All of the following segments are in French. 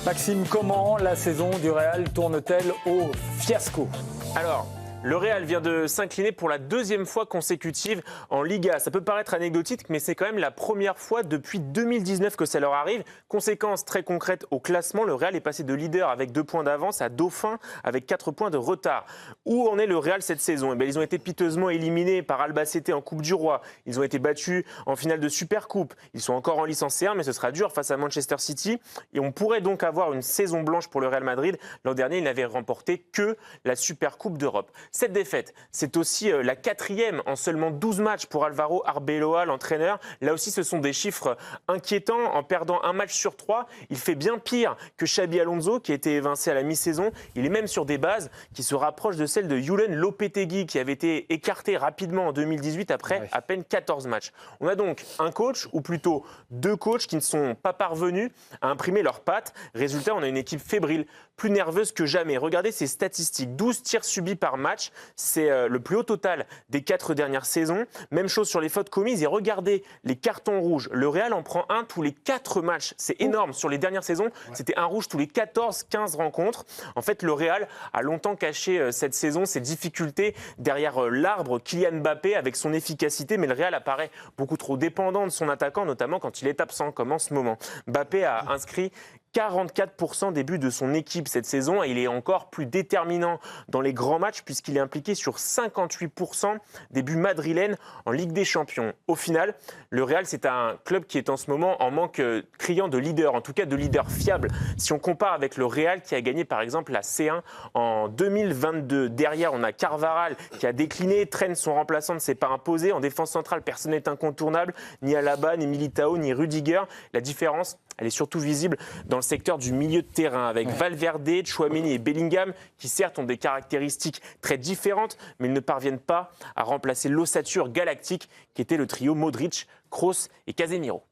Maxime, comment la saison du Real tourne-t-elle au fiasco ? Alors, le Real vient de s'incliner pour la deuxième fois consécutive en Liga. Ça peut paraître anecdotique, mais c'est quand même la première fois depuis 2019 que ça leur arrive. Conséquence très concrète au classement, le Real est passé de leader avec 2 points d'avance à dauphin avec 4 points de retard. Où en est le Real cette saison ? Eh bien, ils ont été piteusement éliminés par Albacete en Coupe du Roi. Ils ont été battus en finale de Supercoupe. Ils sont encore en licence C1, mais ce sera dur face à Manchester City. Et on pourrait donc avoir une saison blanche pour le Real Madrid. L'an dernier, il n'avait remporté que la Supercoupe d'Europe. Cette défaite, c'est aussi la 4e en seulement 12 matchs pour Álvaro Arbeloa, l'entraîneur. Là aussi, ce sont des chiffres inquiétants. En perdant un match sur 3, il fait bien pire que Xabi Alonso, qui a été évincé à la mi-saison. Il est même sur des bases qui se rapprochent de celles de Julen Lopetegui, qui avait été écarté rapidement en 2018 après à peine 14 matchs. On a donc un coach, ou plutôt 2 coachs, qui ne sont pas parvenus à imprimer leurs pattes. Résultat, on a une équipe fébrile, plus nerveuse que jamais. Regardez ces statistiques, 12 tirs subis par match, c'est le plus haut total des 4 dernières saisons. Même chose sur les fautes commises et regardez les cartons rouges. Le Real en prend un tous les 4 matchs, c'est énorme. Sur les dernières saisons, c'était un rouge tous les 14-15 rencontres. En fait, le Real a longtemps caché cette saison ses difficultés derrière l'arbre Kylian Mbappé avec son efficacité, mais le Real apparaît beaucoup trop dépendant de son attaquant, notamment quand il est absent, comme en ce moment. Mbappé a inscrit 44% des buts de son équipe cette saison et il est encore plus déterminant dans les grands matchs puisqu'il est impliqué sur 58% des buts madrilènes en Ligue des Champions. Au final, le Real, c'est un club qui est en ce moment en manque criant de leader, en tout cas de leader fiable. Si on compare avec le Real qui a gagné par exemple la C1 en 2022. Derrière, on a Carvajal qui a décliné, Trent, son remplaçant, ne s'est pas imposé. En défense centrale, personne n'est incontournable, ni Alaba, ni Militao, ni Rudiger. La différence, elle est surtout visible dans le secteur du milieu de terrain avec Valverde, Tchouaméni et Bellingham qui certes ont des caractéristiques très différentes mais ils ne parviennent pas à remplacer l'ossature galactique qui était le trio Modric, Kroos et Casemiro.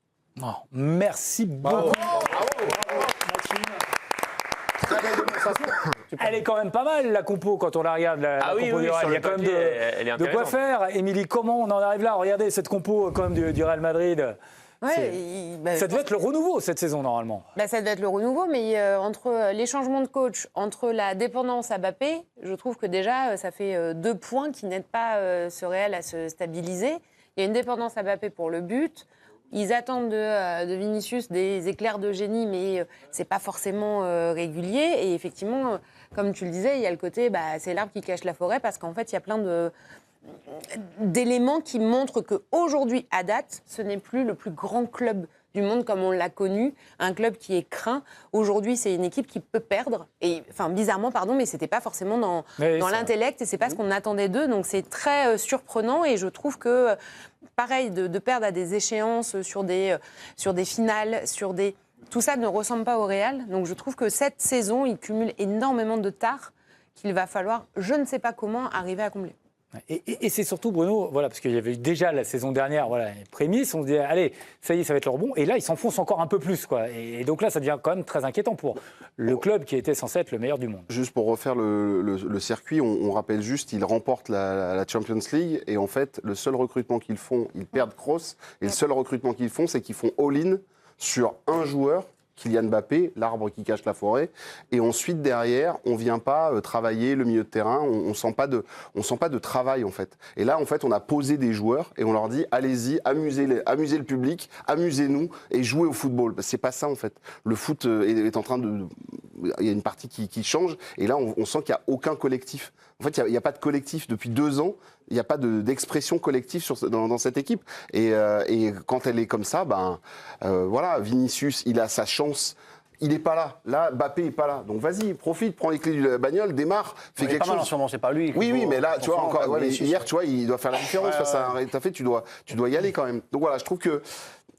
Oh, merci beaucoup. Elle est quand même pas mal la compo quand on la regarde. La compo du Real. Il y a quand même de quoi faire. Émilie, comment on en arrive là ? Regardez cette compo quand même du Real Madrid. Ça devait être le renouveau cette saison normalement. Ça devait être le renouveau, mais entre les changements de coach, entre la dépendance à Mbappé, je trouve que déjà ça fait 2 points qui n'aident pas ce Real à se stabiliser. Il y a une dépendance à Mbappé pour le but. Ils attendent de Vinicius des éclairs de génie, mais c'est pas forcément régulier. Et effectivement, comme tu le disais, il y a le côté, c'est l'arbre qui cache la forêt, parce qu'en fait, il y a plein d'éléments qui montrent qu'aujourd'hui, à date, ce n'est plus le plus grand club du monde comme on l'a connu, un club qui est craint. Aujourd'hui, c'est une équipe qui peut perdre, et, bizarrement, mais c'était pas forcément dans l'intellect, et c'est pas ce qu'on attendait d'eux, donc c'est très surprenant, et je trouve que, pareil, de perdre à des échéances sur des finales, tout ça ne ressemble pas au Real, donc je trouve que cette saison, il cumule énormément de tard qu'il va falloir, je ne sais pas comment, arriver à combler. Et c'est surtout, Bruno, parce qu'il y avait eu déjà la saison dernière, les prémices, on se dit, allez, ça y est, ça va être le rebond. Et là, ils s'enfoncent encore un peu plus, Et donc là, ça devient quand même très inquiétant pour le club qui était censé être le meilleur du monde. Juste pour refaire le circuit, on rappelle juste, ils remportent la Champions League. Et en fait, le seul recrutement qu'ils font, ils perdent Kroos. Et le seul recrutement qu'ils font, c'est qu'ils font all-in sur un joueur, Kylian Mbappé, l'arbre qui cache la forêt, et ensuite derrière, on vient pas travailler le milieu de terrain, on sent pas de travail en fait. Et là en fait, on a posé des joueurs et on leur dit allez-y, amusez le public, amusez-nous et jouez au football. C'est pas ça en fait. Le foot est en train de, il y a une partie qui change et là on sent qu'il y a aucun collectif. En fait, il y a pas de collectif depuis 2 ans. Il n'y a pas d'expression collective dans cette équipe. Et quand elle est comme ça, Vinicius, il a sa chance. Il n'est pas là. Là, Mbappé n'est pas là. Donc vas-y, profite, prends les clés de la bagnole, démarre, fais quelque chose. En ce moment, c'est pas lui. Oui, mais là, tu vois, encore. Hier, tu vois, il doit faire la différence face à un rétafé. Tu dois y aller quand même. Donc voilà, je trouve que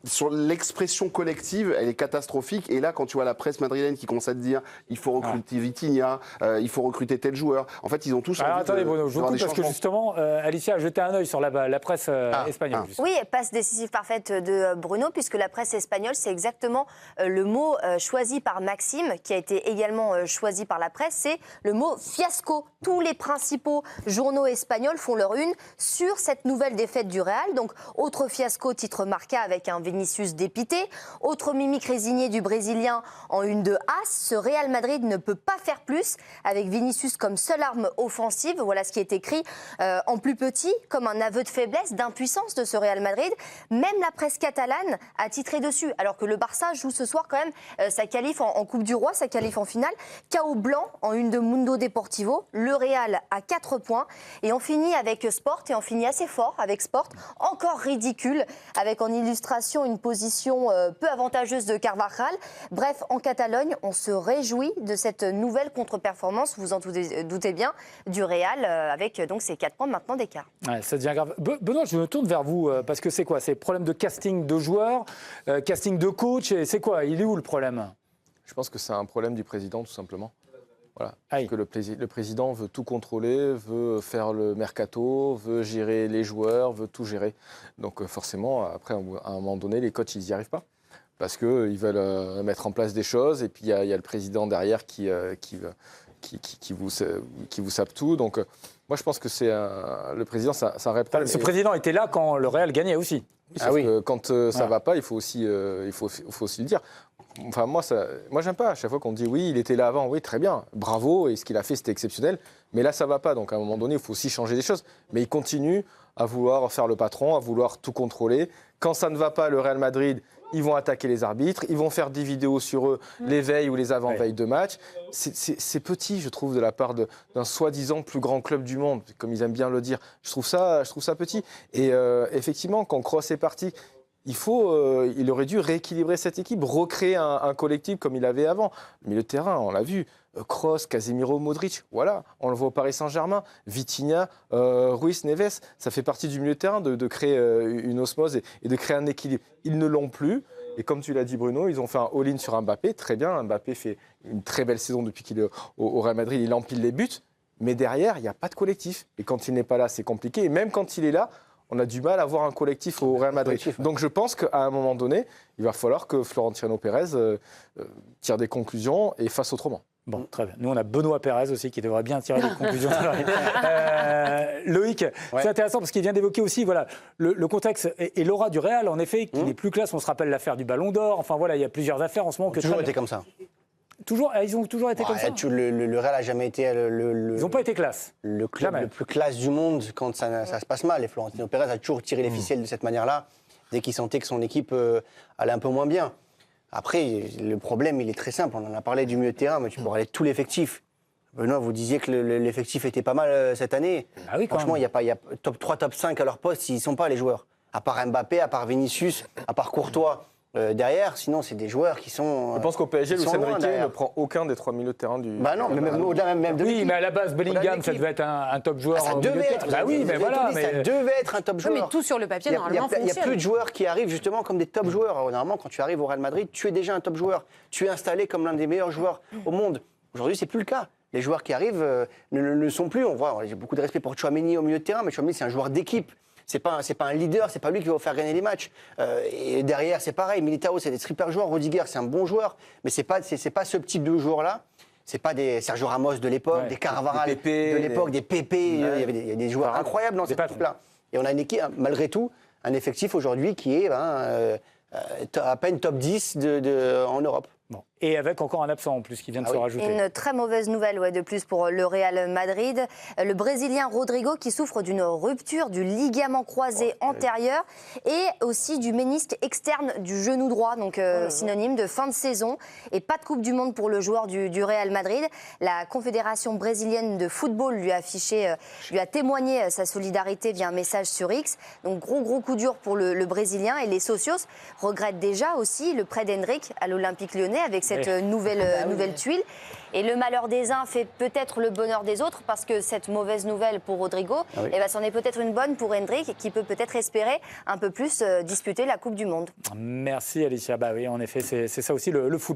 sur l'expression collective, elle est catastrophique. Et là, quand tu vois la presse madrilène qui commence à te dire il faut recruter Vitinha, il faut recruter tel joueur. En fait, ils ont tous. Alors attendez, Bruno, je vous coupe parce que justement, Alicia a jeté un œil sur la presse espagnole. Oui, passe décisive parfaite de Bruno, puisque la presse espagnole, c'est exactement le mot choisi par Maxime, qui a été également choisi par la presse, c'est le mot fiasco. Tous les principaux journaux espagnols font leur une sur cette nouvelle défaite du Real. Donc, autre fiasco, titre Marca avec un Vinicius dépité. Autre mimique résignée du Brésilien en une de As, ce Real Madrid ne peut pas faire plus avec Vinicius comme seule arme offensive. Voilà ce qui est écrit en plus petit, comme un aveu de faiblesse, d'impuissance de ce Real Madrid. Même la presse catalane a titré dessus, alors que le Barça joue ce soir quand même sa qualif en Coupe du Roi, sa qualif en finale. KO blanc en une de Mundo Deportivo. Le Real a 4 points. Et on finit avec Sport, et on finit assez fort avec Sport. Encore ridicule, avec en illustration une position peu avantageuse de Carvajal. Bref, en Catalogne, on se réjouit de cette nouvelle contre-performance, vous en doutez bien, du Real, avec donc ces 4 points maintenant d'écart. Ouais, ça devient grave. Benoît, je me tourne vers vous, parce que c'est quoi? C'est problème de casting de joueurs, casting de coach, et c'est quoi? Il est où le problème? Je pense que c'est un problème du président, tout simplement. Voilà. Aïe. Parce que le président veut tout contrôler, veut faire le mercato, veut gérer les joueurs, veut tout gérer. Donc forcément, après, à un moment donné, les coachs, ils n'y arrivent pas. Parce qu'ils veulent mettre en place des choses, et puis il y a le président derrière qui vous sape tout. Donc moi, je pense que c'est le président, ça répond. Ce président était là quand le Real gagnait aussi. Oui, quand ça va pas, il faut aussi le dire. Enfin, moi, j'aime pas. À chaque fois qu'on dit oui, il était là avant, oui, très bien, bravo, et ce qu'il a fait, c'était exceptionnel. Mais là, ça va pas. Donc, à un moment donné, il faut aussi changer des choses. Mais il continue à vouloir faire le patron, à vouloir tout contrôler. Quand ça ne va pas, le Real Madrid, ils vont attaquer les arbitres, ils vont faire des vidéos sur eux les veilles ou les avant-veilles de match. C'est petit, je trouve, de la part d'un soi-disant plus grand club du monde, comme ils aiment bien le dire. Je trouve ça petit. Et effectivement, quand Kroos est parti, il aurait dû rééquilibrer cette équipe, recréer un collectif comme il avait avant. Mais le terrain, on l'a vu, Kroos, Casemiro, Modric, voilà, on le voit au Paris Saint-Germain, Vitinha, Ruiz, Neves, ça fait partie du milieu de terrain de créer une osmose et de créer un équilibre. Ils ne l'ont plus. Et comme tu l'as dit, Bruno, ils ont fait un all-in sur Mbappé. Très bien, Mbappé fait une très belle saison depuis qu'il est au Real Madrid, il empile les buts. Mais derrière, il n'y a pas de collectif. Et quand il n'est pas là, c'est compliqué. Et même quand il est là, on a du mal à avoir un collectif au Real Madrid. Donc je pense qu'à un moment donné, il va falloir que Florentino Pérez tire des conclusions et fasse autrement. Bon, très bien. Nous, on a Benoît Pérez aussi qui devrait bien tirer des conclusions. Loïc, c'est intéressant parce qu'il vient d'évoquer aussi le contexte et l'aura du Real, en effet, qui n'est plus classe. On se rappelle l'affaire du Ballon d'Or. Enfin voilà, il y a plusieurs affaires en ce moment. Ils ont toujours été comme ça. Ils ont toujours été comme ça. Le Real n'a jamais été Ils n'ont pas été classe. le club le plus classe du monde quand ça se passe mal. Et Florentino Pérez a toujours tiré les ficelles de cette manière-là, dès qu'il sentait que son équipe allait un peu moins bien. Après, le problème, il est très simple. On en a parlé du milieu de terrain, mais tu peux parler de tout l'effectif. Benoît, vous disiez que l'effectif était pas mal cette année. Ah oui, franchement, il y a top 3, top 5 à leur poste, ils ne sont pas les joueurs. À part Mbappé, à part Vinicius, à part Courtois. Derrière, sinon, c'est des joueurs qui sont. Je pense qu'au PSG, Luis Enrique ne prend aucun des 3 milieux de terrain du. Bah non, mais même au-delà même de Oui, l'équipe. mais à la base, Bellingham, ça devait être un top joueur. Ça devait être. Bah oui, mais voilà. Ça devait être un top joueur. Oui, mais tout sur le papier, normalement, Il y a fonctionne. peu de joueurs qui arrivent justement comme des top joueurs. Normalement, quand tu arrives au Real Madrid, tu es déjà un top joueur. Tu es installé comme l'un des meilleurs joueurs au monde. Aujourd'hui, c'est plus le cas. Les joueurs qui arrivent ne le sont plus. On voit, j'ai beaucoup de respect pour Tchouaméni au milieu de terrain, mais Tchouaméni, c'est un joueur d'équipe. C'est pas un leader, c'est pas lui qui va vous faire gagner les matchs. Et derrière, c'est pareil. Militao, c'est des super joueurs. Rudiger, c'est un bon joueur, mais c'est pas ce type de joueurs-là. C'est pas des Sergio Ramos de l'époque, des Carvajal des Pépé, de l'époque, des Pépé. Il y a des joueurs incroyables dans cette équipe-là. Et on a une équipe, malgré tout, un effectif aujourd'hui qui est à peine top 10 en Europe. Bon. Et avec encore un absent en plus qui vient de se rajouter. Une très mauvaise nouvelle de plus pour le Real Madrid. Le Brésilien Rodrigo qui souffre d'une rupture du ligament croisé antérieur et aussi du ménisque externe du genou droit, donc synonyme de fin de saison. Et pas de Coupe du Monde pour le joueur du Real Madrid. La Confédération brésilienne de football lui a témoigné sa solidarité via un message sur X. Donc gros coup dur pour le Brésilien. Et les socios regrettent déjà aussi le prêt d'Hendrick à l'Olympique Lyonnais avec cette nouvelle tuile. Et le malheur des uns fait peut-être le bonheur des autres parce que cette mauvaise nouvelle pour Rodrigo, c'en est peut-être une bonne pour Hendrick qui peut peut-être espérer un peu plus disputer la Coupe du Monde. Merci Alicia. Bah oui, en effet, c'est ça aussi le foot.